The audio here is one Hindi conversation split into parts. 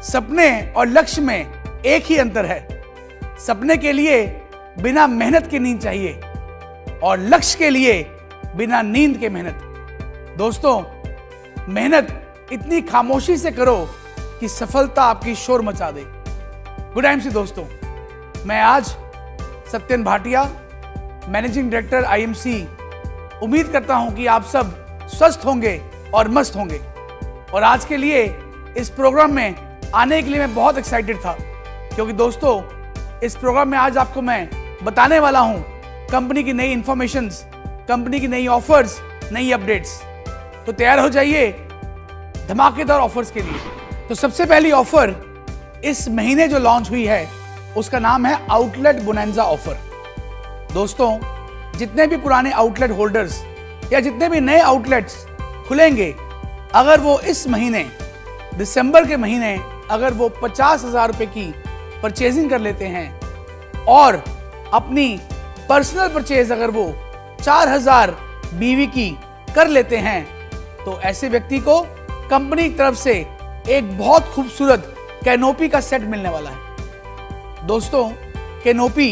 सपने और लक्ष्य में एक ही अंतर है। सपने के लिए बिना मेहनत की नींद चाहिए और लक्ष्य के लिए बिना नींद के मेहनत। दोस्तों, मेहनत इतनी खामोशी से करो कि सफलता आपकी शोर मचा दे। गुड एमसी दोस्तों, मैं आज Satyan Bhatia, managing director IMC, उम्मीद करता हूं कि आप सब स्वस्थ होंगे और मस्त होंगे। और आज के लिए इस प्रोग्राम में आने के लिए मैं बहुत एक्साइटेड था, क्योंकि दोस्तों इस प्रोग्राम में आज आपको मैं बताने वाला हूं कंपनी की नई इंफॉर्मेशंस, कंपनी की नई ऑफर्स, नई अपडेट्स। तो तैयार हो जाइए धमाकेदार ऑफर्स के लिए। तो सबसे पहली ऑफर इस महीने जो लॉन्च हुई है उसका नाम है आउटलेट बोनैंजा ऑफर। दोस्तों, जितने भी पुराने आउटलेट होल्डर्स या जितने भी नए आउटलेट्स खुलेंगे, अगर वो इस महीने दिसंबर के महीने अगर वो 50,000 रुपए की परचेजिंग कर लेते हैं और अपनी पर्सनल परचेज अगर वो 4,000 BV की कर लेते हैं, तो ऐसे व्यक्ति को कंपनी की तरफ से एक बहुत खूबसूरत कैनोपी का सेट मिलने वाला है। दोस्तों, कैनोपी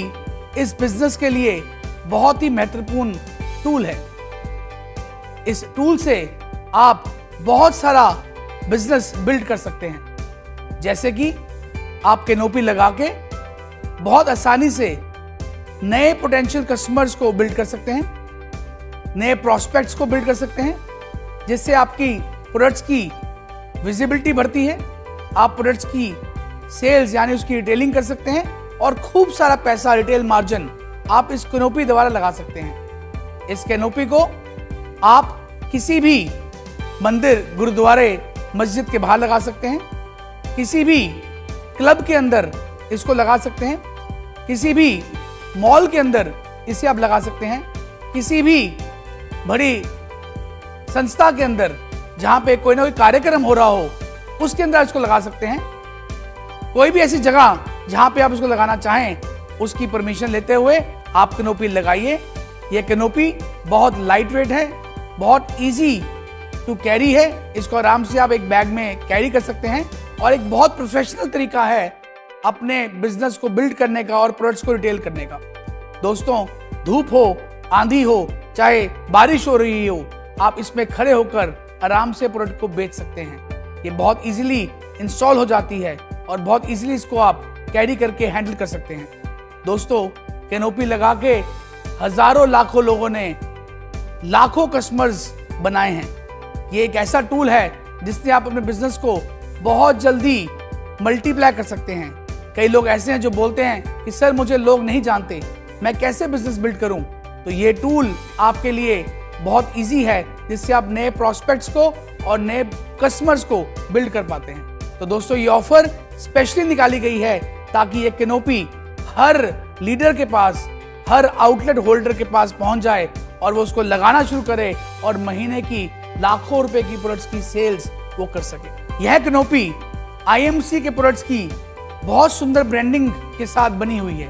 इस बिजनेस के लिए बहुत ही महत्वपूर्ण टूल है। इस टूल से आप बहुत सारा बिजनेस बिल्ड कर सकते हैं। जैसे कि आप कैनोपी लगा के बहुत आसानी से नए पोटेंशियल कस्टमर्स को बिल्ड कर सकते हैं, नए प्रोस्पेक्ट्स को बिल्ड कर सकते हैं, जिससे आपकी प्रोडक्ट्स की विजिबिलिटी बढ़ती है। आप प्रोडक्ट्स की सेल्स यानी उसकी रिटेलिंग कर सकते हैं और खूब सारा पैसा रिटेल मार्जिन आप इस कैनोपी द्वारा लगा सकते हैं। इस कैनोपी को आप किसी भी मंदिर, गुरुद्वारे, मस्जिद के बाहर लगा सकते हैं, किसी भी क्लब के अंदर इसको लगा सकते हैं, किसी भी मॉल के अंदर इसे आप लगा सकते हैं, किसी भी बड़ी संस्था के अंदर जहां पे कोई ना कोई कार्यक्रम हो रहा हो उसके अंदर इसको लगा सकते हैं। कोई भी ऐसी जगह जहां पे आप इसको लगाना चाहें, उसकी परमिशन लेते हुए आप कैनोपी लगाइए। यह कैनोपी बहुत लाइट वेट है, बहुत इजी टू कैरी है। इसको आराम से आप एक बैग में कैरी कर सकते हैं और एक बहुत प्रोफेशनल तरीका है अपने बिजनेस को बिल्ड करने का और प्रोडक्ट्स को रिटेल करने का। दोस्तों, धूप हो, आंधी हो, चाहे बारिश हो रही हो, आप इसमें खड़े होकर आराम से प्रोडक्ट को बेच सकते हैं। ये बहुत इजीली इंस्टॉल हो जाती है और बहुत इजीली इसको आप कैरी करके हैंडल कर सकते हैं। दोस्तों, कैनोपी लगा के हजारों लाखों लोगों ने लाखों कस्टमर्स बनाए हैं। ये एक ऐसा टूल है जिससे आप अपने बिजनेस को बहुत जल्दी मल्टीप्लाई कर सकते हैं। कई लोग ऐसे हैं जो बोलते हैं कि सर मुझे लोग नहीं जानते, मैं कैसे बिजनेस बिल्ड करूं? तो ये टूल आपके लिए बहुत इजी है, जिससे आप नए प्रोस्पेक्ट्स को और नए कस्टमर्स को बिल्ड कर पाते हैं। तो दोस्तों, ये ऑफर स्पेशली निकाली गई है ताकि ये कैनोपी हर लीडर के पास, हर आउटलेट होल्डर के पास पहुंच जाए और वो उसको लगाना शुरू करे और महीने की लाखों रुपए की प्रोडक्ट्स की सेल्स वो कर सके। यह कैनोपी आईएमसी के प्रोडक्ट्स की बहुत सुंदर ब्रांडिंग के साथ बनी हुई है।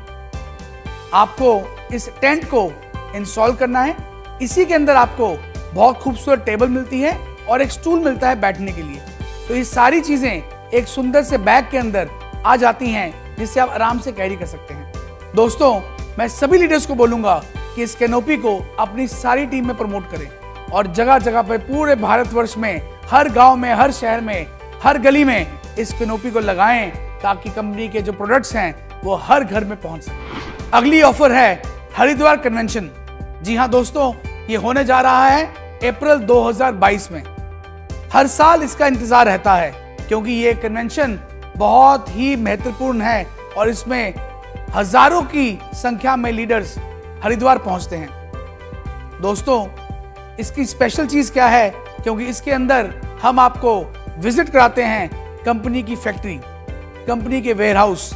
आपको इस टेंट को इंस्टॉल करना है। इसी के अंदर आपको बहुत खूबसूरत टेबल मिलती है और एक स्टूल मिलता है बैठने के लिए। तो ये सारी चीजें एक सुंदर से बैग के अंदर आ जाती हैं, जिससे आप आराम से कैरी कर सकते हैं। दोस्तों, मैं सभी लीडर्स को बोलूंगा कि इस कैनोपी को अपनी सारी टीम में प्रमोट करें और जगह जगह पर पूरे भारतवर्ष में, हर गांव में, हर शहर में, हर गली में इस कैनोपी को लगाएं, ताकि कंपनी के जो प्रोडक्ट्स हैं वो हर घर में पहुंच सके। अगली ऑफर है हरिद्वार कन्वेंशन। जी हां दोस्तों, ये होने जा रहा है अप्रैल 2022 में। हर साल इसका इंतजार रहता है, क्योंकि ये कन्वेंशन बहुत ही महत्वपूर्ण है और इसमें हजारों की संख्या में लीडर्स हरिद्वार पहुंचते हैं। दोस्तों, इसकी स्पेशल चीज क्या है? क्योंकि इसके अंदर हम आपको विजिट कराते हैं कंपनी की फैक्ट्री, कंपनी के वेयरहाउस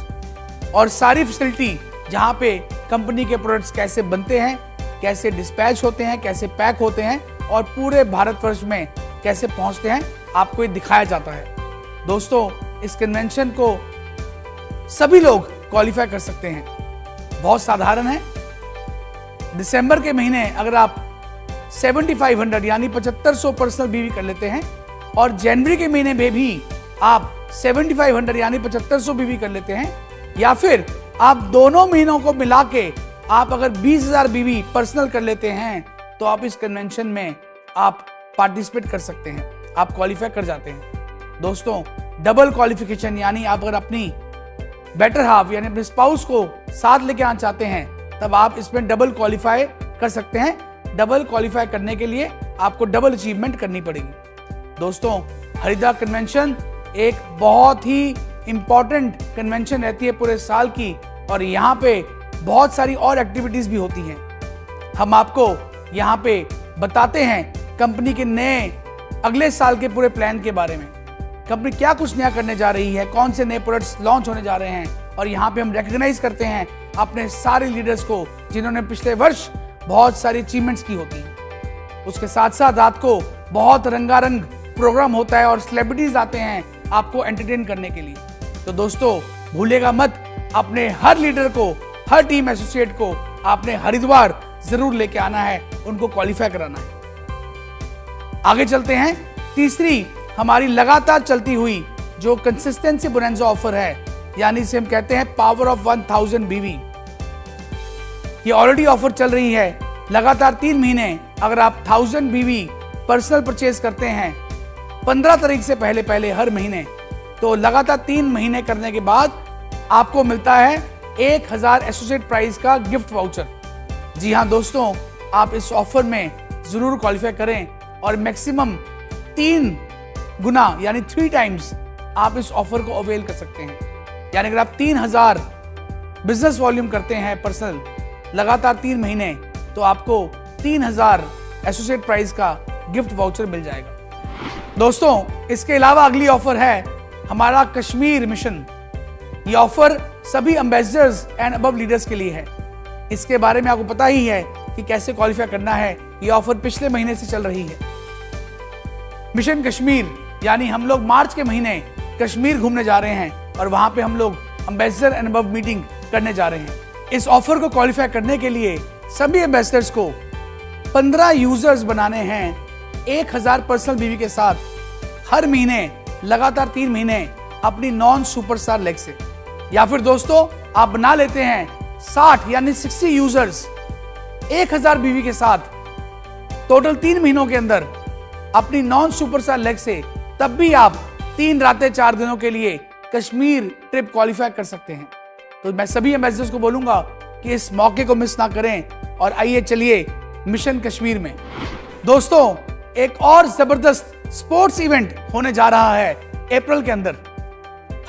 और सारी फैसिलिटी, जहां पे कंपनी के प्रोडक्ट्स कैसे बनते हैं, कैसे डिस्पैच होते हैं, कैसे पैक होते हैं और पूरे भारतवर्ष में कैसे पहुंचते हैं, आपको ये दिखाया जाता है। दोस्तों, इस कन्वेंशन को सभी लोग क्वालिफाई कर सकते हैं। बहुत साधारण है। दिसंबर के महीने अगर आप 7500 यानी 7500 पर्सनल बीवी कर लेते हैं और जनवरी के महीने में भी आप 7500 यानी 7500 बीवी कर लेते हैं, या फिर आप दोनों महीनों को मिला के आप अगर 20,000 बीवी पर्सनल कर लेते हैं तो आप इस कन्वेंशन में आप पार्टिसिपेट कर सकते हैं, आप क्वालिफाई कर जाते हैं। दोस्तों, डबल क्वालिफिकेशन यानी आप अगर अपनी बेटर हाफ यानी अपने स्पाउस को साथ लेके आना चाहते हैं तब आप इसमें डबल क्वालिफाई कर सकते हैं। डबल क्वालिफाई करने के लिए आपको डबल अचीवमेंट करनी पड़ेगी। दोस्तों, हरिद्वार कन्वेंशन एक बहुत ही इंपॉर्टेंट कन्वेंशन रहती है पूरे साल की, और यहाँ पे बहुत सारी और एक्टिविटीज भी होती हैं। हम आपको यहाँ पे बताते हैं कंपनी के नए अगले साल के पूरे प्लान के बारे में, कंपनी क्या कुछ नया करने जा रही है, कौन से नए प्रोडक्ट्स लॉन्च होने जा रहे हैं, और यहाँ पे हम रिकॉग्नाइज करते हैं अपने सारे लीडर्स को जिन्होंने पिछले वर्ष बहुत सारी अचीवमेंट्स की होती हैं। उसके साथ साथ रात को बहुत रंगारंग प्रोग्राम होता है और सेलिब्रिटीज आते हैं आपको एंटरटेन करने के लिए। तो दोस्तों, भूलिएगा मत, अपने हर लीडर को, हर टीम एसोसिएट को आपने हरिद्वार जरूर लेके आना है, उनको क्वालिफाई कराना है। आगे चलते हैं। तीसरी हमारी लगातार चलती हुई जो कंसिस्टेंसी बोनंजा ऑफर है, यानी इसे हम कहते हैं पावर ऑफ 1000 बीवी। ये ऑलरेडी ऑफर चल रही है लगातार 3 महीने। अगर आप 1000 बीवी पर्सनल परचेज करते हैं 15 तारीख से पहले हर महीने, तो लगातार 3 महीने करने के बाद आपको मिलता है 1000 एसोसिएट प्राइस का गिफ्ट वाउचर। जी हाँ दोस्तों, आप इस ऑफर में जरूर क्वालिफाई करें और मैक्सिमम 3 गुना यानी 3 टाइम्स आप इस ऑफर को अवेल कर सकते हैं। यानी अगर आप 3000 बिजनेस वॉल्यूम करते हैं पर्सनल लगातार 3 महीने, तो आपको 3000 एसोसिएट प्राइस का गिफ्ट वाउचर मिल जाएगा। दोस्तों, इसके अलावा अगली ऑफर है हमारा कश्मीर मिशन। ये ऑफर सभी एम्बेसडर्स एंड अबव लीडर्स के लिए है। इसके बारे में आपको पता ही है कि कैसे क्वालिफाई करना है। ये ऑफर पिछले महीने से चल रही है। मिशन कश्मीर यानी हम लोग मार्च के महीने कश्मीर घूमने जा रहे हैं और वहां पे हम लोग एम्बेसडर एंड अबव मीटिंग करने जा रहे हैं। इस ऑफर को क्वालिफाई करने के लिए सभी एम्बेसडर्स को 15 यूजर्स बनाने हैं 1000 पर्सनल बीवी के साथ, हर महीने लगातार 3 महीने अपनी नॉन सुपरस्टार लेग से। या फिर दोस्तों, आप बना लेते हैं 60 यानी 60 यूजर्स 1000 बीवी के साथ टोटल 3 महीनों के अंदर अपनी नॉन सुपरस्टार लेग से, तब भी आप 3 रातें 4 दिनों के लिए कश्मीर ट्रिप क्वालिफाई कर सकते हैं। तो मैं सभी एम्बेसडर्स को बोलूंगा कि इस मौके को मिस ना करें और आइए चलिए मिशन कश्मीर में। दोस्तों, एक और जबरदस्त स्पोर्ट्स इवेंट होने जा रहा है अप्रैल के अंदर।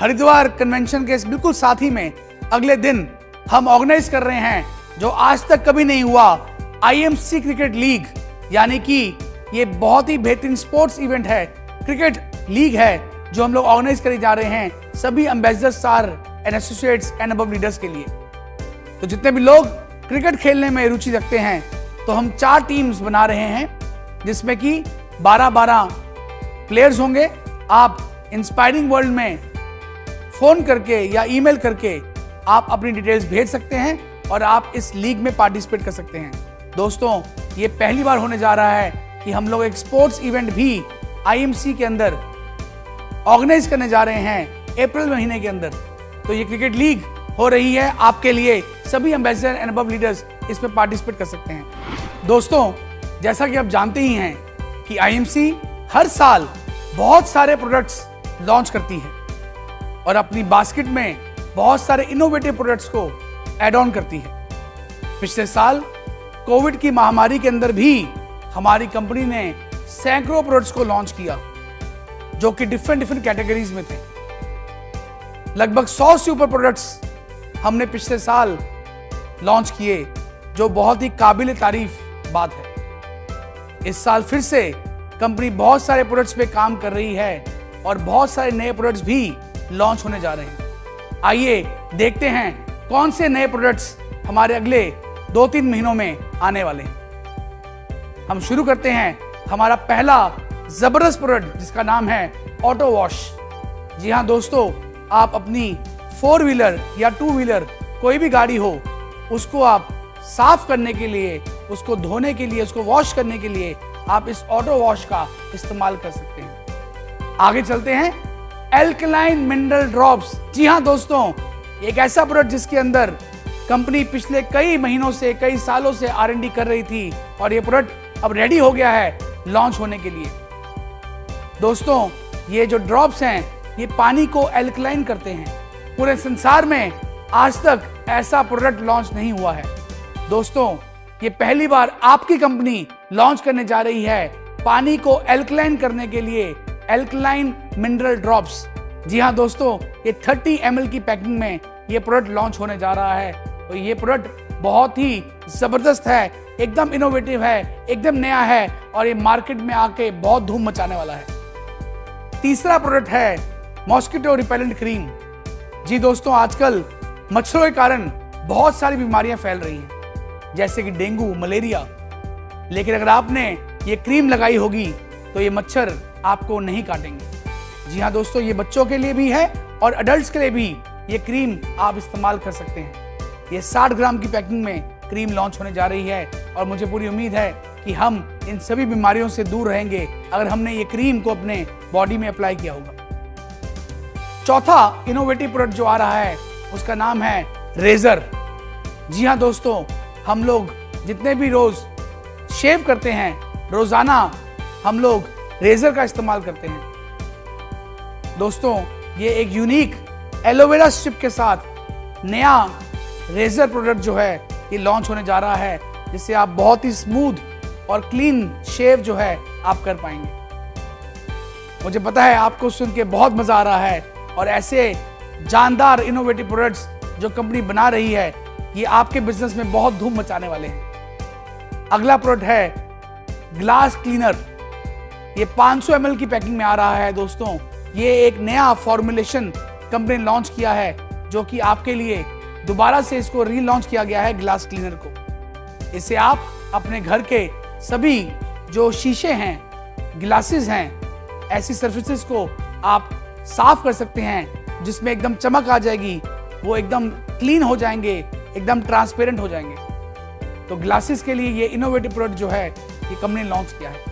हरिद्वार कन्वेंशन के बिल्कुल साथ ही में अगले दिन हम ऑर्गेनाइज कर रहे हैं जो आज तक कभी नहीं हुआ, IMC क्रिकेट लीग। यानी कि ये बहुत ही बेहतरीन स्पोर्ट्स इवेंट है, क्रिकेट लीग है जो हम लोग ऑर्गेनाइज करे जा रहे हैं सभी ambassador star and associates and above leaders के लिए। तो जितने भी लोग क्रिकेट खेलने में रुचि रखते हैं, तो हम 4 टीम्स बना रहे हैं जिसमें कि 12-12 प्लेयर्स होंगे। आप इंस्पायरिंग वर्ल्ड में फोन करके या ईमेल करके आप अपनी डिटेल्स भेज सकते हैं और आप इस लीग में पार्टिसिपेट कर सकते हैं। दोस्तों, ये पहली बार होने जा रहा है कि हम लोग एक स्पोर्ट्स इवेंट भी IMC के अंदर ऑर्गेनाइज करने जा रहे हैं अप्रैल महीने के अंदर। तो ये क्रिकेट लीग हो रही है आपके लिए, सभी एम्बेसडर एंड अबव लीडर्स इसमें पार्टिसिपेट कर सकते हैं। दोस्तों, जैसा कि आप जानते ही हैं कि IMC हर साल बहुत सारे प्रोडक्ट्स लॉन्च करती है और अपनी बास्केट में बहुत सारे इनोवेटिव प्रोडक्ट्स को ऐड ऑन करती है। पिछले साल कोविड की महामारी के अंदर भी हमारी कंपनी ने सैकड़ों प्रोडक्ट्स को लॉन्च किया जो कि डिफरेंट कैटेगरीज में थे। लगभग 100 से ऊपर प्रोडक्ट्स हमने पिछले साल लॉन्च किए, जो बहुत ही काबिल तारीफ बात है। इस साल फिर से कंपनी बहुत सारे प्रोडक्ट्स पे काम कर रही है और बहुत सारे नए प्रोडक्ट्स भी लॉन्च होने जा रहे हैं। आइए देखते हैं कौन से नए प्रोडक्ट्स हमारे अगले 2-3 महीनों में आने वाले हैं। हम शुरू करते हैं हमारा पहला जबरदस्त प्रोडक्ट जिसका नाम है ऑटो वॉश। जी हाँ दोस्तों, आप अपनी 4 व्हीलर या 2 व्हीलर कोई भी गाड़ी हो, उसको आप साफ करने के लिए, उसको धोने के लिए, उसको वॉश करने के लिए आप इस ऑटो वॉश का इस्तेमाल कर सकते हैं। आगे चलते हैं। Alkaline mineral drops. जी हां दोस्तों, एक ऐसा प्रोडक्ट जिसके अंदर कंपनी पिछले कई महीनों से, कई सालों से R&D कर रही थी और ये प्रोडक्ट अब रेडी हो गया है लॉन्च होने के लिए। दोस्तों, ये जो ड्रॉप्स हैं ये पानी को एल्कलाइन करते हैं। पूरे संसार में आज तक ऐसा प्रोडक्ट लॉन्च नहीं हुआ है। दोस्तों, ये पहली बार आपकी कंपनी लॉन्च करने जा रही है पानी को एल्कलाइन करने के लिए एल्कलाइन मिनरल ड्रॉप्स। जी हां दोस्तों, ये 30 ml की पैकिंग में ये प्रोडक्ट लॉन्च होने जा रहा है। तो ये प्रोडक्ट बहुत ही जबरदस्त है, एकदम इनोवेटिव है, एकदम नया है और ये मार्केट में आके बहुत धूम मचाने वाला है। तीसरा प्रोडक्ट है मॉस्किटो रिपेलेंट क्रीम। जी दोस्तों, आजकल मच्छरों के कारण बहुत सारी बीमारियां फैल रही हैं, जैसे कि डेंगू, मलेरिया। लेकिन अगर आपने ये क्रीम लगाई होगी तो ये मच्छर आपको नहीं काटेंगे। जी हाँ दोस्तों, ये बच्चों के लिए भी है और अडल्ट्स के लिए भी ये क्रीम आप इस्तेमाल कर सकते हैं। ये 60 ग्राम की पैकिंग में क्रीम लॉन्च होने जा रही है और मुझे पूरी उम्मीद है कि हम इन सभी बीमारियों से दूर रहेंगे अगर हमने ये क्रीम को अपने बॉडी में अप्लाई किया होगा। चौथा इनोवेटिव प्रोडक्ट जो आ रहा है उसका नाम है रेजर। जी हाँ दोस्तों, हम लोग जितने भी रोज शेव करते हैं, रोजाना हम लोग रेजर का इस्तेमाल करते हैं। दोस्तों, ये एक यूनिक एलोवेरा स्ट्रिप के साथ नया रेजर प्रोडक्ट जो है ये लॉन्च होने जा रहा है, जिससे आप बहुत ही स्मूथ और क्लीन शेव जो है आप कर पाएंगे। मुझे पता है आपको सुन के बहुत मजा आ रहा है और ऐसे जानदार इनोवेटिव प्रोडक्ट्स जो कंपनी बना रही है ये आपके बिजनेस में बहुत धूम मचाने वाले हैं। अगला प्रोडक्ट है ग्लास क्लीनर। ये 500 ml की पैकिंग में आ रहा है। दोस्तों, ये एक नया फॉर्मुलेशन कंपनी ने लॉन्च किया है जो कि आपके लिए दोबारा से इसको रीलॉन्च किया गया है ग्लास क्लीनर को। इससे आप अपने घर के सभी जो शीशे हैं, ग्लासेस हैं, ऐसी सर्फेसेस को आप साफ कर सकते हैं जिसमें एकदम चमक आ जाएगी, वो एकदम क्लीन हो जाएंगे, एकदम ट्रांसपेरेंट हो जाएंगे। तो ग्लासेस के लिए ये इनोवेटिव प्रोडक्ट जो है ये कंपनी ने लॉन्च किया है।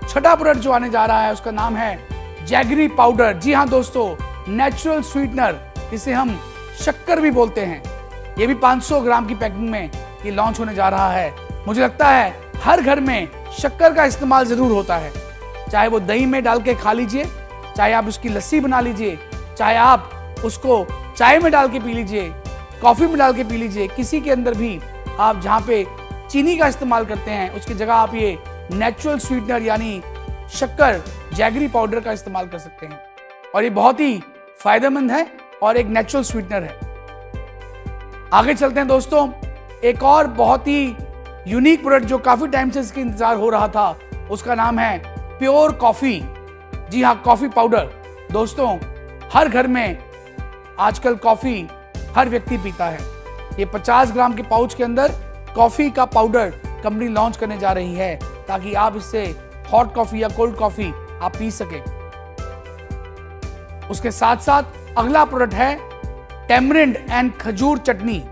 छठा प्रोडक्ट जो आने जा रहा है उसका नाम है जैगरी पाउडर। जी हाँ दोस्तों, नेचुरल स्वीटनर, जिसे हम शक्कर भी बोलते हैं। ये भी 500 ग्राम की पैकिंग में ये लॉन्च होने जा रहा है। मुझे लगता है हर घर में शक्कर का इस्तेमाल जरूर होता है, चाहे वो दही में डाल के खा लीजिए, चाहे आप उसकी लस्सी बना लीजिए, चाहे आप उसको चाय में डाल के पी लीजिए, कॉफी में डाल के पी लीजिए। किसी के अंदर भी आप जहाँ पे चीनी का इस्तेमाल करते हैं उसकी जगह आप ये नेचुरल स्वीटनर यानी शक्कर, जैगरी पाउडर का इस्तेमाल कर सकते हैं और ये बहुत ही फायदेमंद है और एक नेचुरल स्वीटनर है। आगे चलते हैं दोस्तों, एक और बहुत ही यूनिक प्रोडक्ट जो काफी टाइम से इसका इंतजार हो रहा था उसका नाम है प्योर कॉफी। जी हाँ, कॉफी पाउडर। दोस्तों, हर घर में आजकल कॉफी हर व्यक्ति पीता है। ये 50 ग्राम के पाउच के अंदर कॉफी का पाउडर कंपनी लॉन्च करने जा रही है ताकि आप इससे हॉट कॉफी या कोल्ड कॉफी आप पी सके। उसके साथ साथ अगला प्रोडक्ट है टेमरिंड एंड खजूर चटनी।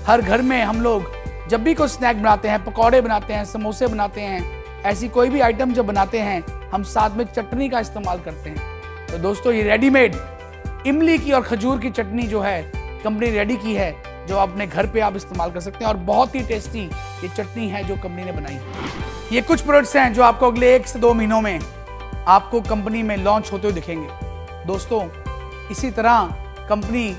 हर घर में हम लोग जब भी कोई स्नैक बनाते हैं, पकौड़े बनाते हैं, समोसे बनाते हैं, ऐसी कोई भी आइटम जब बनाते हैं हम साथ में चटनी का इस्तेमाल करते हैं। तो दोस्तों, ये रेडीमेड इमली की और खजूर की चटनी जो है कंपनी रेडी की है, जो अपने घर पे आप इस्तेमाल कर सकते हैं और बहुत ही टेस्टी ये चटनी है जो कंपनी ने बनाई है। ये कुछ प्रोडक्ट्स हैं जो आपको अगले 1 से 2 महीनों में आपको कंपनी में लॉन्च होते हुए दिखेंगे। दोस्तों, इसी तरह कंपनी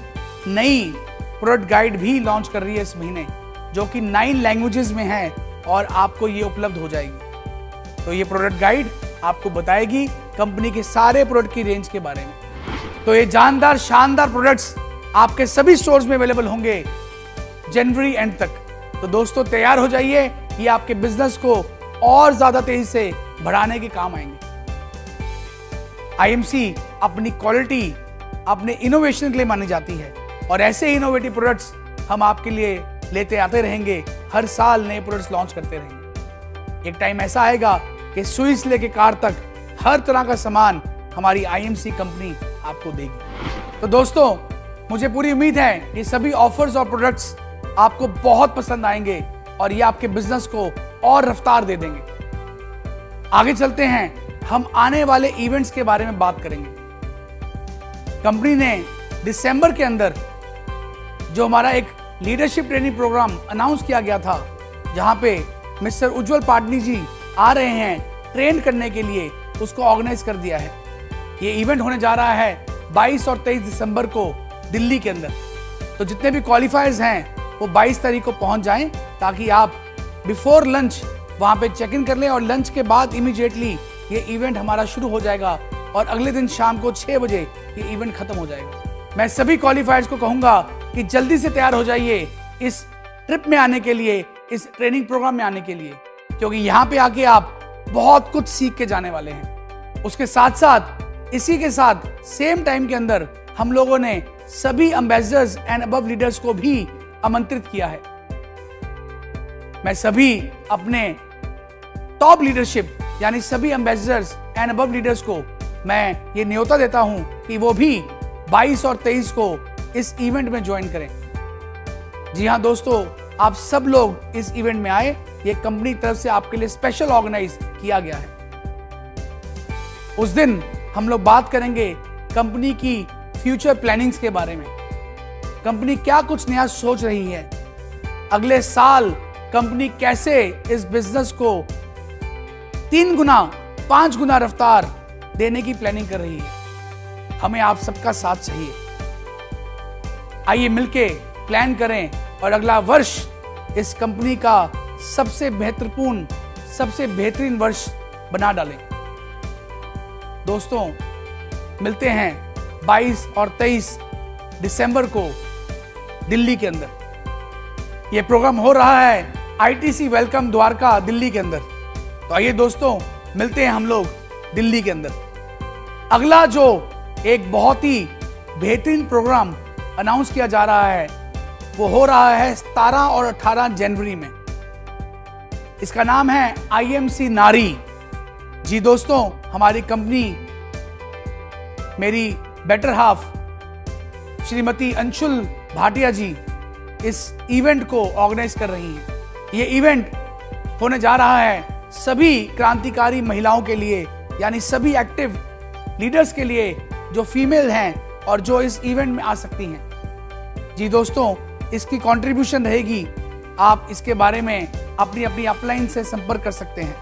नई प्रोडक्ट गाइड भी लॉन्च कर रही है इस महीने, जो कि 9 लैंग्वेजेस में है और आपको ये उपलब्ध हो जाएगी। तो ये प्रोडक्ट गाइड आपको बताएगी कंपनी के सारे प्रोडक्ट की रेंज के बारे में। तो ये जानदार शानदार प्रोडक्ट्स आपके सभी स्टोर्स में अवेलेबल होंगे जनवरी एंड तक। तो दोस्तों, तैयार हो जाइए, ये आपके बिजनेस को और ज्यादा तेजी से बढ़ाने के काम आएंगे। आईएमसी अपनी क्वालिटी, अपने इनोवेशन के लिए मानी जाती है और ऐसे इनोवेटिव प्रोडक्ट्स हम आपके लिए लेते आते रहेंगे। हर साल नए प्रोडक्ट्स लॉन्च करते रहेंगे। एक टाइम ऐसा आएगा कि सुई से लेके कार तक हर तरह का सामान हमारी आईएमसी कंपनी आपको देगी। तो दोस्तों, मुझे पूरी उम्मीद है ये सभी ऑफर्स और प्रोडक्ट्स आपको बहुत पसंद आएंगे और ये आपके बिजनेस को और रफ्तार दे देंगे। आगे चलते हैं, हम आने वाले इवेंट्स के बारे में बात करेंगे। कंपनी ने दिसंबर के अंदर जो हमारा एक लीडरशिप ट्रेनिंग प्रोग्राम अनाउंस किया गया था, जहां पे मिस्टर उज्जवल पाटनी जी आ रहे हैं ट्रेन करने के लिए, उसको ऑर्गेनाइज कर दिया है। ये इवेंट होने जा रहा है 22 और 23 दिसंबर को दिल्ली के अंदर। तो जितने भी क्वालिफायर्स हैं वो 22 तारीख को पहुंच जाएं, ताकि आप बिफोर लंच वहां पे चेक इन कर लें, और लंच के बाद इमीडिएटली ये इवेंट हमारा शुरू हो जाएगा और अगले दिन शाम को 6 बजे ये इवेंट खत्म हो जाएगा। मैं सभी क्वालिफायर्स को कहूंगा कि जल्दी से तैयार हो जाइए इस ट्रिप में आने के लिए, इस ट्रेनिंग प्रोग्राम में आने के लिए, क्योंकि यहाँ पे आके आप बहुत कुछ सीख के जाने वाले हैं। उसके साथ साथ इसी के साथ सेम टाइम के अंदर हम लोगों ने सभी एम्बेसडर्स एंड अबव लीडर्स को भी आमंत्रित किया है। मैं सभी अपने टॉप लीडरशिप यानी सभी एम्बेसडर्स एंड अबव लीडर्स को मैं ये न्योता देता हूं कि वो भी 22 और 23 को इस इवेंट में ज्वाइन करें। जी हां दोस्तों, आप सब लोग इस इवेंट में आए। ये कंपनी की तरफ से आपके लिए स्पेशल ऑर्गेनाइज किया गया है। उस दिन हम लोग बात करेंगे कंपनी की फ्यूचर प्लानिंग्स के बारे में। कंपनी क्या कुछ नया सोच रही है, अगले साल कंपनी कैसे इस बिजनेस को 3 गुना 5 गुना रफ्तार देने की प्लानिंग कर रही है। हमें आप सबका साथ चाहिए। आइए मिलके प्लान करें और अगला वर्ष इस कंपनी का सबसे महत्वपूर्ण, सबसे बेहतरीन वर्ष बना डालें। दोस्तों, मिलते हैं 22 और 23 दिसंबर को दिल्ली के अंदर। यह प्रोग्राम हो रहा है ITC वेलकम द्वारका दिल्ली के अंदर। तो आइए दोस्तों, मिलते हैं हम लोग दिल्ली के अंदर। अगला जो एक बहुत ही बेहतरीन प्रोग्राम अनाउंस किया जा रहा है वो हो रहा है 17 और 18 जनवरी में। इसका नाम है IMC नारी। जी दोस्तों, हमारी कंपनी, मेरी बेटर हाफ श्रीमती अंशुल भाटिया जी इस इवेंट को ऑर्गेनाइज कर रही हैं। ये इवेंट होने जा रहा है सभी क्रांतिकारी महिलाओं के लिए, यानी सभी एक्टिव लीडर्स के लिए जो फीमेल हैं और जो इस इवेंट में आ सकती हैं। जी दोस्तों, इसकी कंट्रीब्यूशन रहेगी। आप इसके बारे में अपनी अपनी अपलाइन से संपर्क कर सकते हैं।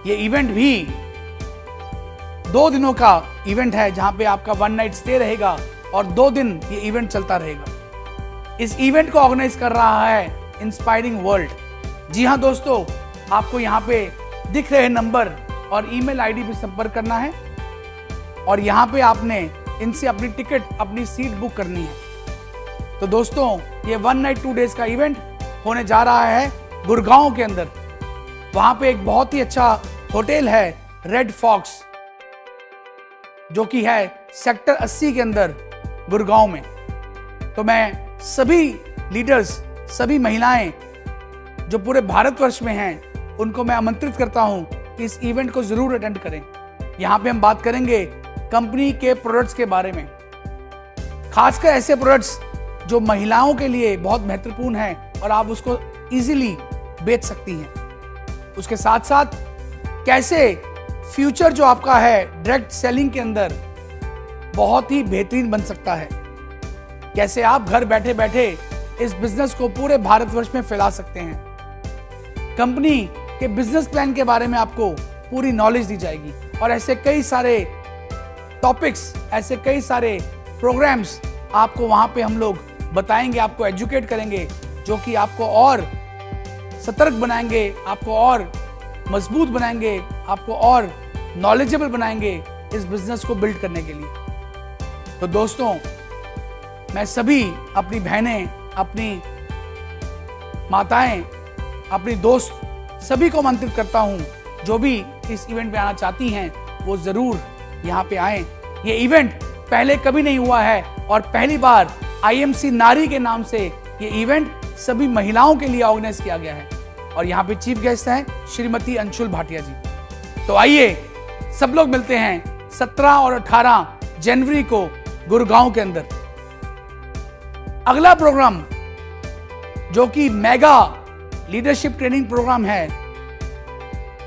ये इवेंट भी 2 दिनों का इवेंट है, जहां पे आपका 1 नाइट स्टे रहेगा और 2 दिन ये इवेंट चलता रहेगा। इस इवेंट को ऑर्गेनाइज कर रहा है इंस्पायरिंग वर्ल्ड। जी हां दोस्तों, आपको यहाँ पे दिख रहे नंबर और ईमेल आईडी पे संपर्क करना है और यहाँ पे आपने इनसे अपनी टिकट, अपनी सीट बुक करनी है। तो दोस्तों, ये 1 नाइट 2 डेज का इवेंट होने जा रहा है गुड़गांव के अंदर। वहां पे एक बहुत ही अच्छा होटल है रेड फॉक्स, जो कि है सेक्टर 80 के अंदर गुड़गांव में। तो मैं सभी लीडर्स, सभी महिलाएं जो पूरे भारतवर्ष में हैं, उनको मैं आमंत्रित करता हूं कि इस इवेंट को जरूर अटेंड करें। यहां पे हम बात करेंगे कंपनी के प्रोडक्ट्स के बारे में, खासकर ऐसे प्रोडक्ट्स जो महिलाओं के लिए बहुत महत्वपूर्ण हैं और आप उसको इजीली बेच सकती हैं। उसके साथ साथ कैसे फ्यूचर जो आपका है डायरेक्ट सेलिंग के अंदर बहुत ही बेहतरीन बन सकता है, कैसे आप घर बैठे बैठे इस बिजनेस को पूरे भारतवर्ष में फैला सकते हैं। कंपनी के बिजनेस प्लान के बारे में आपको पूरी नॉलेज दी जाएगी और ऐसे कई सारे टॉपिक्स, ऐसे कई सारे प्रोग्राम्स आपको वहां पे हम लोग बताएंगे, आपको एजुकेट करेंगे, जो कि आपको और सतर्क बनाएंगे, आपको और मजबूत बनाएंगे, आपको और नॉलेजेबल बनाएंगे इस बिजनेस को बिल्ड करने के लिए। तो दोस्तों, मैं सभी अपनी बहनें, अपनी माताएं, अपनी दोस्त सभी को आमंत्रित करता हूं, जो भी इस इवेंट में आना चाहती हैं वो जरूर यहां पे आएं। ये इवेंट पहले कभी नहीं हुआ है और पहली बार IMC नारी के नाम से ये इवेंट सभी महिलाओं के लिए ऑर्गेनाइज किया गया है और यहाँ पे चीफ गेस्ट हैं श्रीमती अंशुल भाटिया जी। तो आइए सब लोग मिलते हैं 17 और 18 जनवरी को गुड़गांव के अंदर। अगला प्रोग्राम जो कि मेगा लीडरशिप ट्रेनिंग प्रोग्राम है,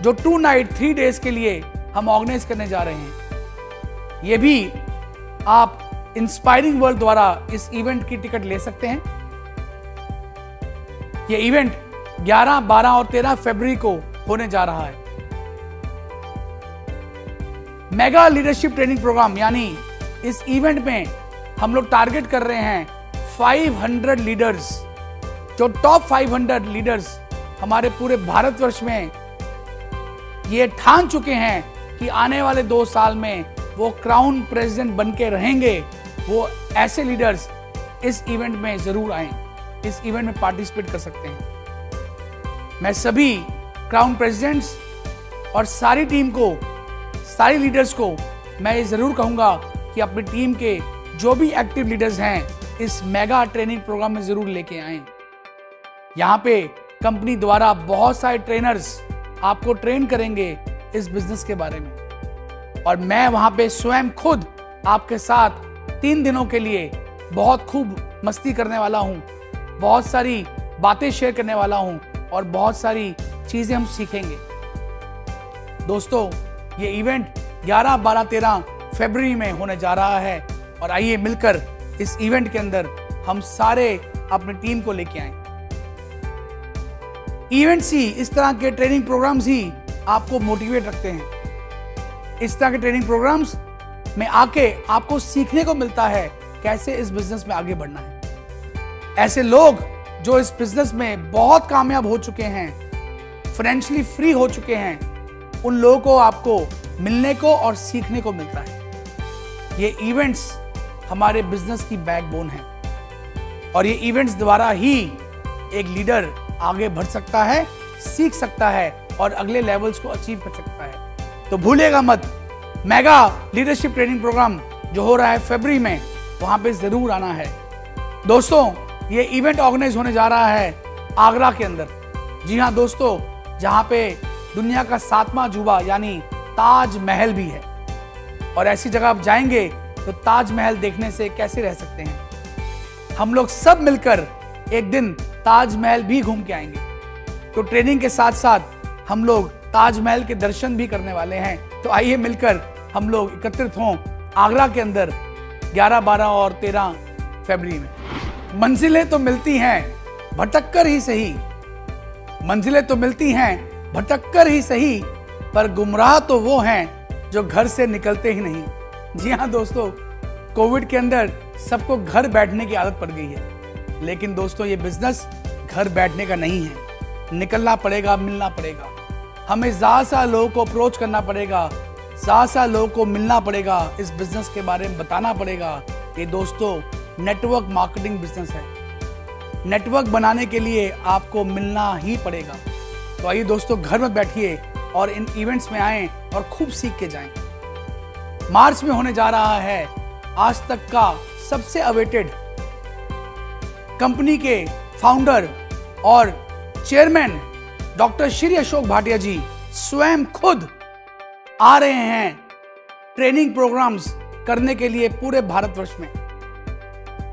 जो 2 नाइट 3 डेज के लिए हम ऑर्गेनाइज करने जा रहे हैं। ये भी आप इंस्पायरिंग वर्ल्ड द्वारा इस इवेंट की टिकट ले सकते हैं। यह इवेंट 11, 12 और 13 फरवरी को होने जा रहा है। मेगा लीडरशिप ट्रेनिंग प्रोग्राम, यानी इस इवेंट में हम लोग टारगेट कर रहे हैं 500 लीडर्स, जो टॉप 500 लीडर्स हमारे पूरे भारतवर्ष में ये ठान चुके हैं कि आने वाले 2 साल में वो क्राउन प्रेसिडेंट बन के रहेंगे। वो ऐसे लीडर्स इस इवेंट में जरूर आए, इस इवेंट में पार्टिसिपेट कर सकते हैं। मैं सभी क्राउन प्रेसिडेंट्स और सारी टीम को, सारी लीडर्स को मैं ये जरूर कहूंगा कि अपनी टीम के जो भी एक्टिव लीडर्स हैं इस मेगा ट्रेनिंग प्रोग्राम में जरूर लेके आएं। यहाँ पे कंपनी द्वारा बहुत सारे ट्रेनर्स आपको ट्रेन करेंगे इस बिजनेस के बारे में, और मैं वहां पे स्वयं खुद आपके साथ 3 दिनों के लिए बहुत खूब मस्ती करने वाला हूं, बहुत सारी बातें शेयर करने वाला हूं और बहुत सारी चीजें हम सीखेंगे। दोस्तों, ये इवेंट 11, 12, 13 फरवरी में होने जा रहा है, और आइए मिलकर इस इवेंट के अंदर हम सारे अपनी टीम को लेके आए। इवेंट्स ही, इस तरह के ट्रेनिंग प्रोग्राम्स ही आपको मोटिवेट रखते हैं। इस तरह के ट्रेनिंग प्रोग्राम्स में आके आपको सीखने को मिलता है कैसे इस बिजनेस में आगे बढ़ना है। ऐसे लोग जो इस बिजनेस में बहुत कामयाब हो चुके हैं, फाइनेंशियली फ्री हो चुके हैं, उन लोगों को आपको मिलने को और सीखने को मिलता है। ये इवेंट्स हमारे बिजनेस की बैकबोन है, और ये इवेंट्स द्वारा ही एक लीडर आगे बढ़ सकता है, सीख सकता है और अगले लेवल्स को अचीव कर सकता है। तो भूलिएगा मत, मेगा लीडरशिप ट्रेनिंग प्रोग्राम जो हो रहा है फरवरी में, वहां पे जरूर आना है। दोस्तों, ये इवेंट ऑर्गेनाइज होने जा रहा है आगरा के अंदर। जी हाँ दोस्तों, जहां पे दुनिया का 7वां अजूबा यानी ताज महल भी है, और ऐसी जगह आप जाएंगे तो ताजमहल देखने से कैसे रह सकते हैं। हम लोग सब मिलकर एक दिन ताजमहल भी घूम के आएंगे। तो ट्रेनिंग के साथ साथ हम लोग ताजमहल के दर्शन भी करने वाले हैं। तो आइए मिलकर हम लोग एकत्रित हों आगरा के अंदर 11, 12 और 13 फरवरी में। मंजिलें तो मिलती हैं भटक कर ही सही, मंजिलें तो मिलती हैं भटक कर ही सही, पर गुमराह तो वो हैं जो घर से निकलते ही नहीं। जी हाँ दोस्तों, कोविड के अंदर सबको घर बैठने की आदत पड़ गई है, लेकिन दोस्तों ये बिजनेस घर बैठने का नहीं है। निकलना पड़ेगा, मिलना पड़ेगा, हमें ज़्यादा लोगों को अप्रोच करना पड़ेगा, ज़्यादा लोगों को मिलना पड़ेगा, इस बिजनेस के बारे में बताना पड़ेगा। ये दोस्तों नेटवर्क मार्केटिंग बिजनेस है। नेटवर्क बनाने के लिए आपको मिलना ही पड़ेगा। तो आइए दोस्तों, घर में बैठिए और इन इवेंट्स में आएं और खूब सीख के जाएं। मार्च में होने जा रहा है आज तक का सबसे अवेटेड, कंपनी के फाउंडर और चेयरमैन डॉक्टर श्री अशोक भाटिया जी स्वयं खुद आ रहे हैं ट्रेनिंग प्रोग्राम्स करने के लिए पूरे भारतवर्ष में।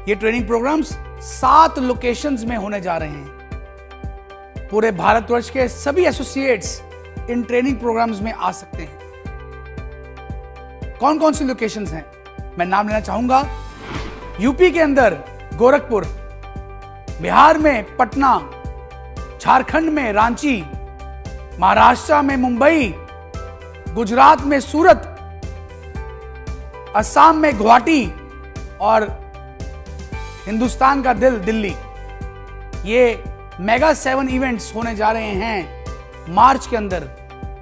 ये ट्रेनिंग प्रोग्राम्स 7 लोकेशंस में होने जा रहे हैं। पूरे भारतवर्ष के सभी एसोसिएट्स इन ट्रेनिंग प्रोग्राम्स में आ सकते हैं। कौन कौन सी लोकेशंस हैं मैं नाम लेना चाहूंगा। यूपी के अंदर गोरखपुर, बिहार में पटना, झारखंड में रांची, महाराष्ट्र में मुंबई, गुजरात में सूरत, असम में गुवाहाटी और हिंदुस्तान का दिल दिल्ली। ये मेगा 7 इवेंट्स होने जा रहे हैं मार्च के अंदर,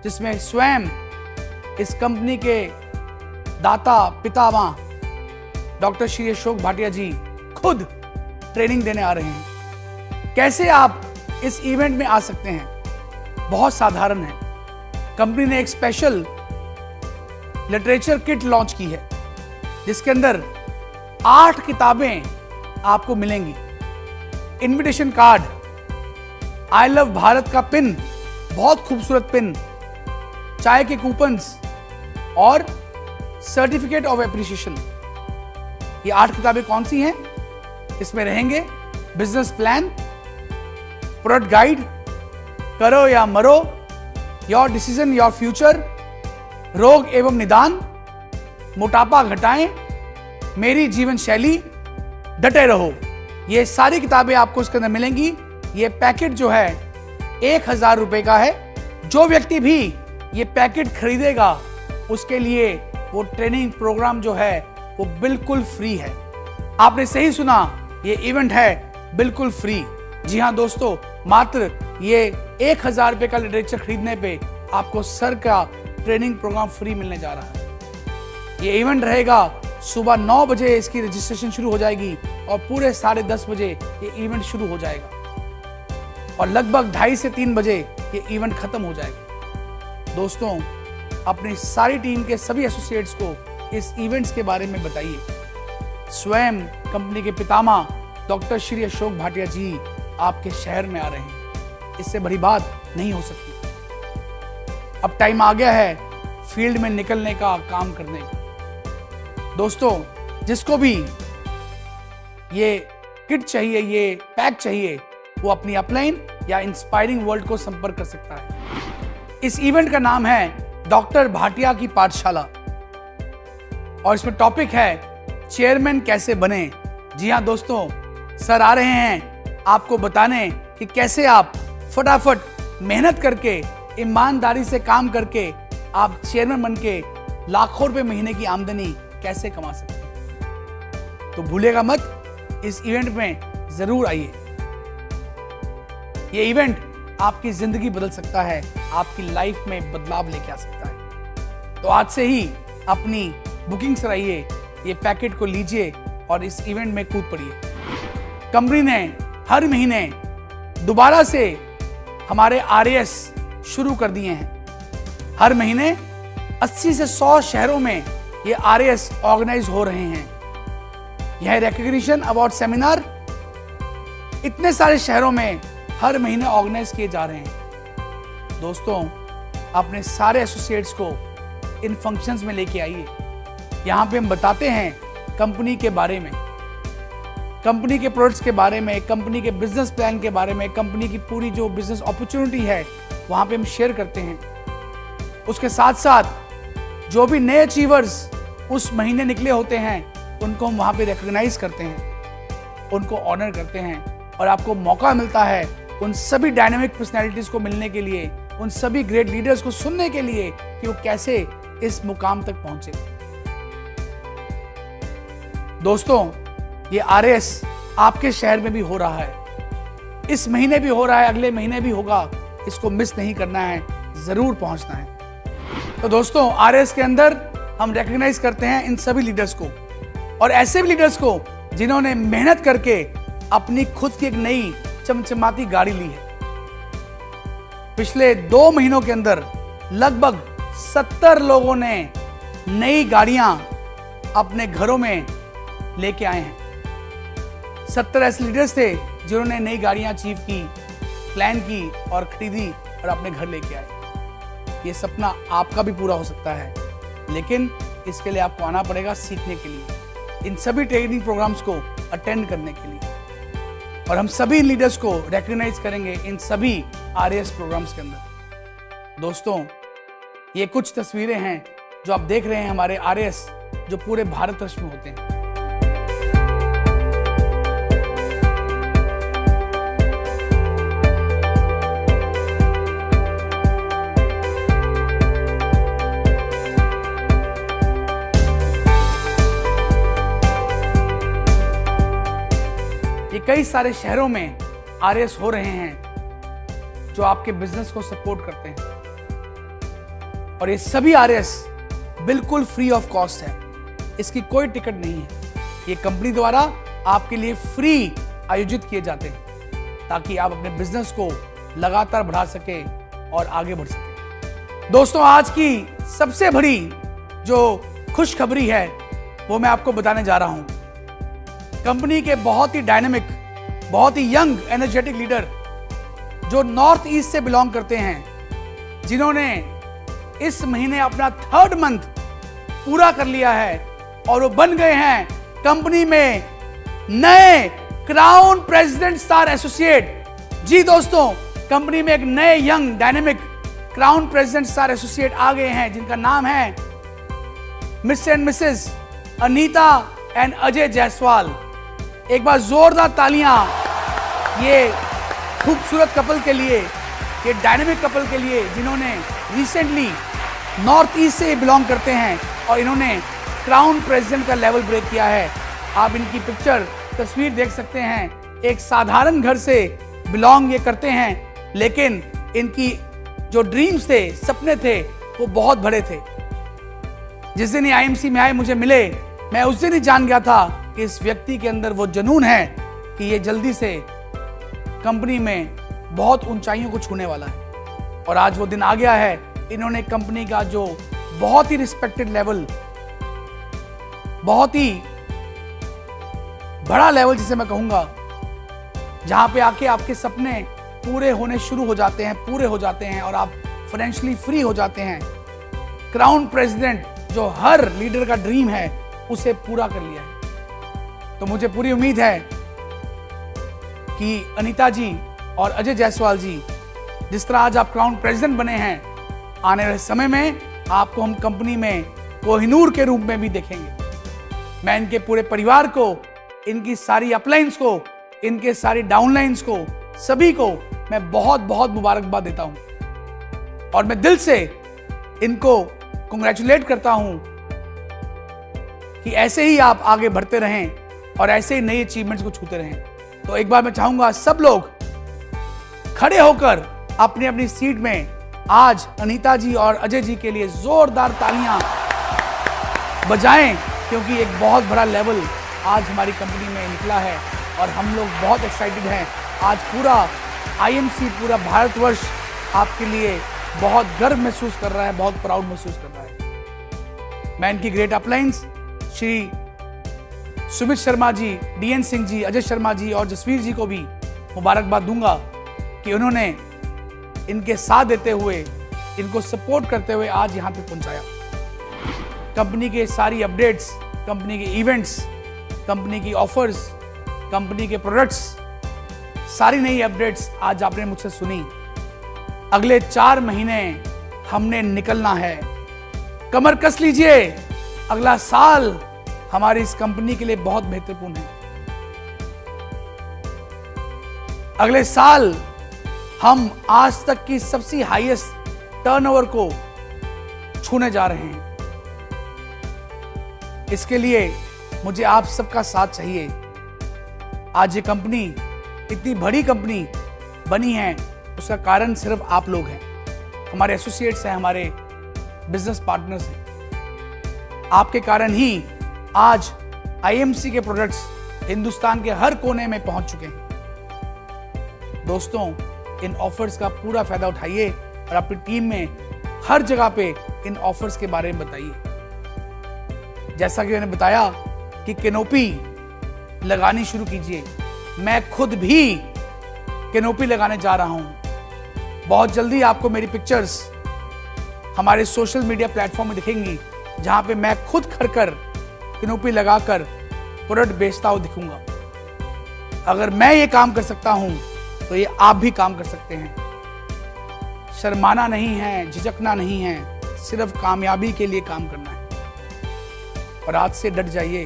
जिसमें स्वयं इस कंपनी के दाता पितामह डॉक्टर श्री अशोक भाटिया जी खुद ट्रेनिंग देने आ रहे हैं। कैसे आप इस इवेंट में आ सकते हैं? बहुत साधारण है। कंपनी ने एक स्पेशल लिटरेचर किट लॉन्च की है, जिसके अंदर 8 किताबें आपको मिलेंगी, invitation card, I love Bharat का पिन, बहुत खूबसूरत पिन, चाय के कूपन्स और सर्टिफिकेट ऑफ एप्रिसिएशन। ये 8 किताबें कौन सी हैं? इसमें रहेंगे बिजनेस प्लान, प्रोडक्ट गाइड, करो या मरो, योर डिसीजन योर फ्यूचर, रोग एवं निदान, मोटापा घटाएं, मेरी जीवन शैली, डटे रहो, ये सारी किताबें आपको इसके अंदर मिलेंगी। ये पैकेट जो है 1000 रुपए का है। जो व्यक्ति भी ये पैकेट खरीदेगा उसके लिए वो ट्रेनिंग प्रोग्राम जो है वो बिल्कुल फ्री है। आपने सही सुना, ये इवेंट है बिल्कुल फ्री। जी हाँ दोस्तों, मात्र ये 1000 रुपए का लिटरेचर खरीदने पे आपको सर का ट्रेनिंग प्रोग्राम फ्री मिलने जा रहा है। ये इवेंट रहेगा सुबह 9 बजे, इसकी रजिस्ट्रेशन शुरू हो जाएगी और पूरे 10:30 बजे ये इवेंट शुरू हो जाएगा और लगभग 2:30 से 3 बजे ये इवेंट खत्म हो जाएगा। दोस्तों, अपनी सारी टीम के सभी एसोसिएट्स को इस इवेंट्स के बारे में बताइए। स्वयं कंपनी के पितामह डॉक्टर श्री अशोक भाटिया जी आपके शहर में आ रहे हैं। इससे बड़ी बात नहीं हो सकती। अब टाइम आ गया है फील्ड में निकलने का, काम करने का। दोस्तों, जिसको भी ये किट चाहिए, ये पैक चाहिए, वो अपनी अपलाइन या इंस्पायरिंग वर्ल्ड को संपर्क कर सकता है। इस इवेंट का नाम है डॉक्टर भाटिया की पाठशाला और इसमें टॉपिक है चेयरमैन कैसे बने। जी हाँ दोस्तों, सर आ रहे हैं आपको बताने कि कैसे आप फटाफट मेहनत करके, ईमानदारी से काम करके आप चेयरमैन बन के लाखों रुपए महीने की आमदनी कैसे कमा सकते हैं। तो भूलेगा मत, इस इवेंट में जरूर आइए। ये इवेंट आपकी जिंदगी बदल सकता है, आपकी लाइफ में बदलाव लेके आ सकता है। तो आज से ही अपनी बुकिंग कराइए, ये पैकेट को लीजिए और इस इवेंट में कूद पड़िए। कंपनी ने हर महीने दोबारा से हमारे आरएएस शुरू कर दिए हैं। हर महीने 80 से 100 शहरों में ये आरएएस ऑर्गेनाइज हो रहे हैं। यह रिकॉग्निशन अवार्ड सेमिनार इतने सारे शहरों में हर महीने ऑर्गेनाइज किए जा रहे हैं। दोस्तों, अपने सारे एसोसिएट्स को इन फंक्शंस में लेके आइए। यहाँ पे हम बताते हैं कंपनी के बारे में, कंपनी के प्रोडक्ट्स के बारे में, कंपनी के बिजनेस प्लान के बारे में, कंपनी की पूरी जो बिजनेस अपॉर्चुनिटी है वहाँ पे हम शेयर करते हैं। उसके साथ साथ जो भी नए अचीवर्स उस महीने निकले होते हैं उनको हम वहाँ पे रिकॉग्नाइज करते हैं, उनको ऑनर करते हैं और आपको मौका मिलता है उन सभी डायनामिक पर्सनैलिटीज को मिलने के लिए, उन सभी ग्रेट लीडर्स को सुनने के लिए कि वो कैसे इस मुकाम तक पहुंचे। दोस्तों, ये आरएएस आपके शहर में भी हो रहा है, इस महीने भी हो रहा है, अगले महीने भी होगा। इसको मिस नहीं करना है, जरूर पहुंचना है। तो दोस्तों, आरएएस के अंदर हम रिकॉग्नाइज करते हैं इन सभी लीडर्स को और ऐसे भी लीडर्स को जिन्होंने मेहनत करके अपनी खुद की एक नई चमचमाती गाड़ी ली है। पिछले 2 महीनों के अंदर लगभग 70 लोगों ने नई गाड़ियां अपने घरों में लेके आए हैं। 70 ऐसे लीडर्स थे जिन्होंने नई गाड़ियां अचीव की, प्लान की और खरीदी और अपने घर लेके आए। ये सपना आपका भी पूरा हो सकता है, लेकिन इसके लिए आपको आना पड़ेगा सीखने के लिए, इन सभी ट्रेनिंग प्रोग्राम्स को अटेंड करने के लिए। और हम सभी लीडर्स को रिकॉग्नाइज करेंगे इन सभी आरएएस प्रोग्राम्स के अंदर। दोस्तों, ये कुछ तस्वीरें हैं जो आप देख रहे हैं हमारे आरएएस जो पूरे भारतवर्ष में होते हैं। ये कई सारे शहरों में आरएएस हो रहे हैं जो आपके बिजनेस को सपोर्ट करते हैं और ये सभी आरएएस बिल्कुल फ्री ऑफ कॉस्ट है, इसकी कोई टिकट नहीं है। ये कंपनी द्वारा आपके लिए फ्री आयोजित किए जाते हैं ताकि आप अपने बिजनेस को लगातार बढ़ा सके और आगे बढ़ सके। दोस्तों, आज की सबसे बड़ी जो खुशखबरी है वो मैं आपको बताने जा रहा हूं। कंपनी के बहुत ही डायनामिक, बहुत ही यंग एनर्जेटिक लीडर जो नॉर्थ ईस्ट से बिलोंग करते हैं, जिन्होंने इस महीने अपना 3rd मंथ पूरा कर लिया है और वो बन गए हैं कंपनी में नए क्राउन प्रेसिडेंट स्टार एसोसिएट। जी दोस्तों, कंपनी में एक नए young dynamic crown president star associate आ गए हैं जिनका नाम है Mr and Mrs Anita and Ajay Jaiswal. एक बार जोरदार तालियां ये खूबसूरत कपल के लिए, ये डायनेमिक कपल के लिए, जिन्होंने रिसेंटली नॉर्थ ईस्ट से बिलोंग करते हैं और इन्होंने क्राउन प्रेसिडेंट का लेवल ब्रेक किया है। आप इनकी पिक्चर तस्वीर देख सकते हैं। एक साधारण घर से बिलोंग ये करते हैं, लेकिन इनकी जो ड्रीम्स थे, सपने थे, वो बहुत बड़े थे। जिस दिन ये आईएमसी में आए, मुझे मिले, मैं उस दिन ही जान गया था कि इस व्यक्ति के अंदर वो जुनून है कि ये जल्दी से कंपनी में बहुत ऊंचाइयों को छूने वाला है। और आज वो दिन आ गया है। इन्होंने कंपनी का जो बहुत ही रिस्पेक्टेड लेवल, बहुत ही बड़ा लेवल जिसे मैं कहूंगा, जहां पे आके आपके सपने पूरे होने शुरू हो जाते हैं, पूरे हो जाते हैं और आप फाइनेंशियली फ्री हो जाते हैं। क्राउन प्रेसिडेंट जो हर लीडर का ड्रीम है, उसे पूरा कर लिया है। तो मुझे पूरी उम्मीद है कि अनीता जी और अजय जायसवाल जी, जिस तरह आज आप क्राउन प्रेसिडेंट बने हैं, आने वाले समय में आपको हम कंपनी में कोहिनूर के रूप में भी देखेंगे। मैं इनके पूरे परिवार को, इनकी सारी अपलाइंस को, इनके सारी डाउनलाइंस को, सभी को मैं बहुत बहुत मुबारकबाद देता हूं और मैं दिल से इनको कांग्रेचुलेट करता हूं कि ऐसे ही आप आगे बढ़ते रहें और ऐसे ही नई अचीवमेंट्स को छूते रहें। तो एक बार मैं चाहूंगा सब लोग खड़े होकर अपनी अपनी सीट में आज अनीता जी और अजय जी के लिए जोरदार तालियां बजाएं, क्योंकि एक बहुत बड़ा लेवल आज हमारी कंपनी में निकला है और हम लोग बहुत एक्साइटेड हैं। आज पूरा आईएमसी, पूरा भारतवर्ष आपके लिए बहुत गर्व महसूस कर रहा है, बहुत प्राउड महसूस कर रहा है। मैं इनकी ग्रेट अपलाइंस श्री सुमित शर्मा जी, डीएन सिंह जी, अजय शर्मा जी और जसवीर जी को भी मुबारकबाद दूंगा कि उन्होंने इनके साथ देते हुए, इनको सपोर्ट करते हुए आज यहां तक पहुंचाया। कंपनी के सारी अपडेट्स, कंपनी के इवेंट्स, कंपनी की ऑफर्स, कंपनी के प्रोडक्ट्स, सारी नई अपडेट्स आज आपने मुझसे सुनी। अगले 4 महीने हमने निकलना है। कमर कस लीजिए, अगला साल हमारी इस कंपनी के लिए बहुत महत्वपूर्ण है। अगले साल हम आज तक की सबसे हाईएस्ट टर्नओवर को छूने जा रहे हैं। इसके लिए मुझे आप सबका साथ चाहिए। आज ये कंपनी इतनी बड़ी कंपनी बनी है, उसका कारण सिर्फ आप लोग हैं, हमारे एसोसिएट्स हैं, हमारे बिजनेस पार्टनर्स हैं। आपके कारण ही आज आईएमसी के प्रोडक्ट्स हिंदुस्तान के हर कोने में पहुंच चुके हैं। दोस्तों, इन ऑफर्स का पूरा फायदा उठाइए और अपनी टीम में हर जगह पे इन ऑफर्स के बारे में बताइए। जैसा कि मैंने बताया कि कैनोपी लगानी शुरू कीजिए। मैं खुद भी कैनोपी लगाने जा रहा हूं। बहुत जल्दी आपको मेरी पिक्चर्स हमारे सोशल मीडिया प्लेटफॉर्म में दिखेंगी, जहां पे मैं खुद खड़कर कैनोपी लगाकर प्रोडक्ट बेचता हुआ दिखूंगा। अगर मैं ये काम कर सकता हूं, तो ये आप भी काम कर सकते हैं। शर्माना नहीं है, झिझकना नहीं है, सिर्फ कामयाबी के लिए काम करना है। और आज से डट जाइए,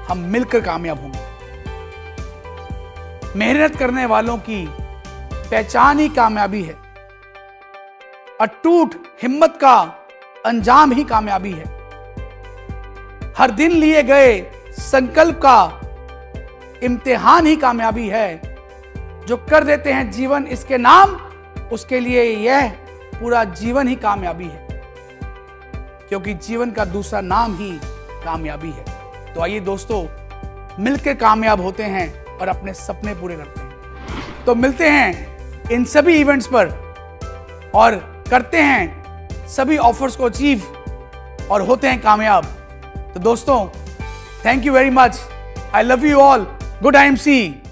हम मिलकर कामयाब होंगे। मेहनत करने वालों की पहचान ही कामयाबी है। अटूट हिम्मत का अंजाम ही कामयाबी है। हर दिन लिए गए संकल्प का इम्तिहान ही कामयाबी है। जो कर देते हैं जीवन इसके नाम, उसके लिए यह पूरा जीवन ही कामयाबी है, क्योंकि जीवन का दूसरा नाम ही कामयाबी है। तो आइए दोस्तों, मिलकर कामयाब होते हैं और अपने सपने पूरे करते हैं। तो मिलते हैं इन सभी इवेंट्स पर और करते हैं सभी ऑफर्स को अचीव और होते हैं कामयाब। तो दोस्तों, thank you very much. I love you all. Good IMC.